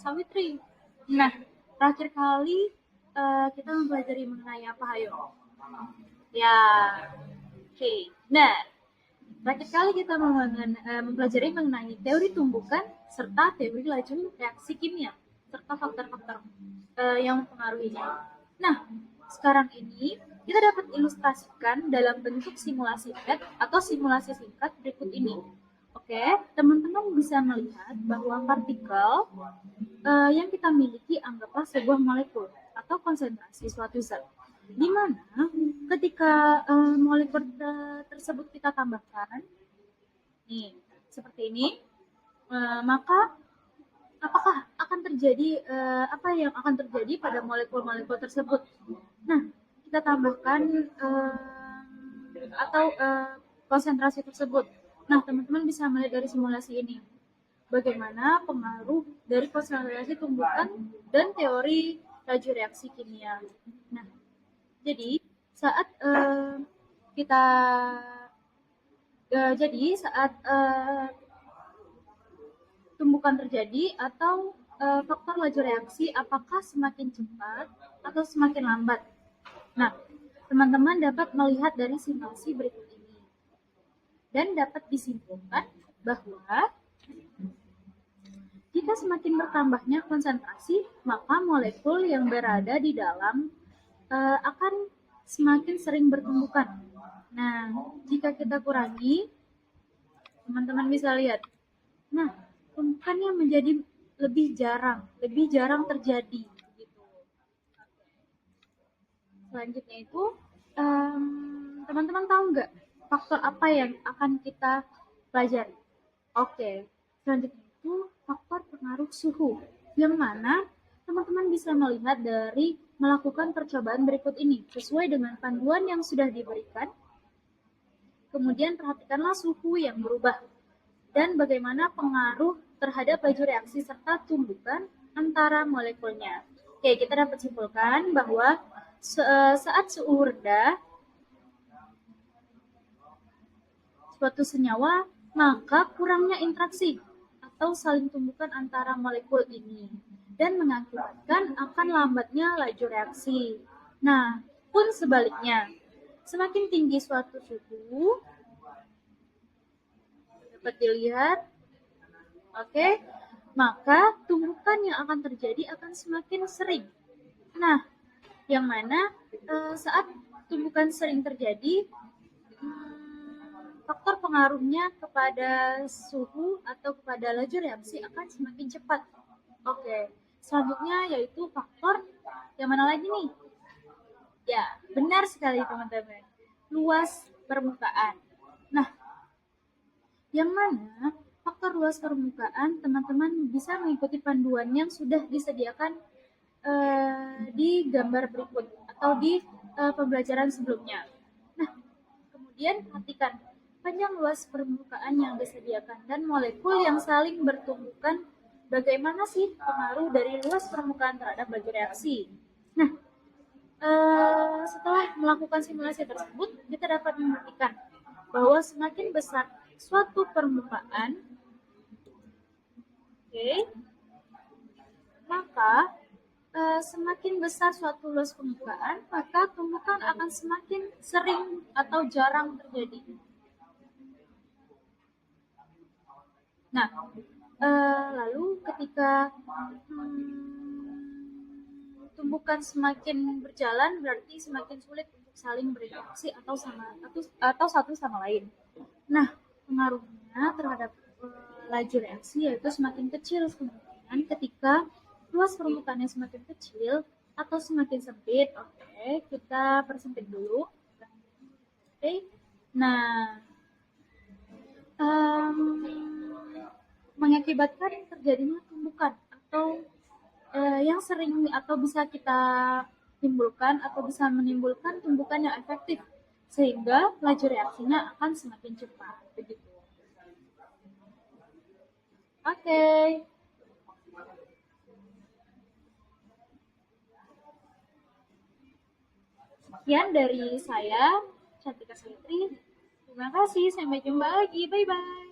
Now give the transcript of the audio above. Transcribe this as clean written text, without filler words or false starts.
Sawitri. Nah, terakhir kali kita mempelajari mengenai apa, ayo? Ya, oke. Nah, terakhir kali kita mempelajari mengenai teori tumbukan serta teori laju reaksi kimia serta faktor-faktor yang mempengaruhinya. Nah, sekarang ini kita dapat ilustrasikan dalam bentuk simulasi PET atau simulasi singkat berikut ini. Oke, teman-teman bisa melihat bahwa partikel yang kita miliki anggaplah sebuah molekul atau konsentrasi suatu zat, di mana ketika molekul tersebut kita tambahkan, nih seperti ini, maka apakah akan terjadi apa yang akan terjadi pada molekul-molekul tersebut? Nah, kita tambahkan atau konsentrasi tersebut. Nah, teman-teman bisa melihat dari simulasi ini bagaimana pengaruh dari konsentrasi tumbukan dan teori laju reaksi kimia. Nah, jadi saat kita saat tumbukan terjadi atau faktor laju reaksi apakah semakin cepat atau semakin lambat. Nah, teman-teman dapat melihat dari simulasi berikut ini dan dapat disimpulkan bahwa jika semakin bertambahnya konsentrasi, maka molekul yang berada di dalam akan semakin sering bertumbukan. Nah, jika kita kurangi, teman-teman bisa lihat. Nah, tumbukannya menjadi lebih jarang terjadi. Gitu. Selanjutnya itu, teman-teman tahu nggak faktor apa yang akan kita pelajari? Oke, selanjutnya itu faktor pengaruh suhu, yang mana teman-teman bisa melihat dari melakukan percobaan berikut ini sesuai dengan panduan yang sudah diberikan. Kemudian perhatikanlah suhu yang berubah dan bagaimana pengaruh terhadap laju reaksi serta tumbukan antara molekulnya. Oke, kita dapat simpulkan bahwa saat suhu rendah suatu senyawa, maka kurangnya interaksi atau saling tumbukan antara molekul ini dan mengakibatkan akan lambatnya laju reaksi. Nah, pun sebaliknya, semakin tinggi suatu suhu, dapat dilihat, oke, maka tumbukan yang akan terjadi akan semakin sering. Nah, yang mana saat tumbukan sering terjadi, faktor pengaruhnya kepada suhu atau kepada laju reaksi akan semakin cepat. Oke, selanjutnya yaitu faktor yang mana lagi nih? Ya, benar sekali teman-teman. Luas permukaan. Nah, yang mana faktor luas permukaan teman-teman bisa mengikuti panduan yang sudah disediakan di gambar berikut atau di pembelajaran sebelumnya. Nah, kemudian perhatikan panjang luas permukaan yang disediakan dan molekul yang saling bertumbukan. Bagaimana sih pengaruh dari luas permukaan terhadap laju reaksi? Nah, setelah melakukan simulasi tersebut, kita dapat membuktikan bahwa semakin besar suatu permukaan, maka semakin besar suatu luas permukaan, maka tumbukan akan semakin sering atau jarang terjadi. Nah, lalu ketika tumbukan semakin berjalan, berarti semakin sulit untuk saling berinteraksi atau satu sama lain. Nah, pengaruhnya terhadap laju reaksi yaitu semakin kecil kemungkinan ketika luas permukaannya semakin kecil atau semakin sempit. Oke, kita persempit dulu. Oke, nah mengakibatkan terjadinya tumbukan atau yang sering atau bisa kita timbulkan atau bisa menimbulkan tumbukan yang efektif sehingga laju reaksinya akan semakin cepat begitu. Oke. Sekian dari saya, Cantika Sawitri. Terima kasih, sampai jumpa lagi. Bye-bye.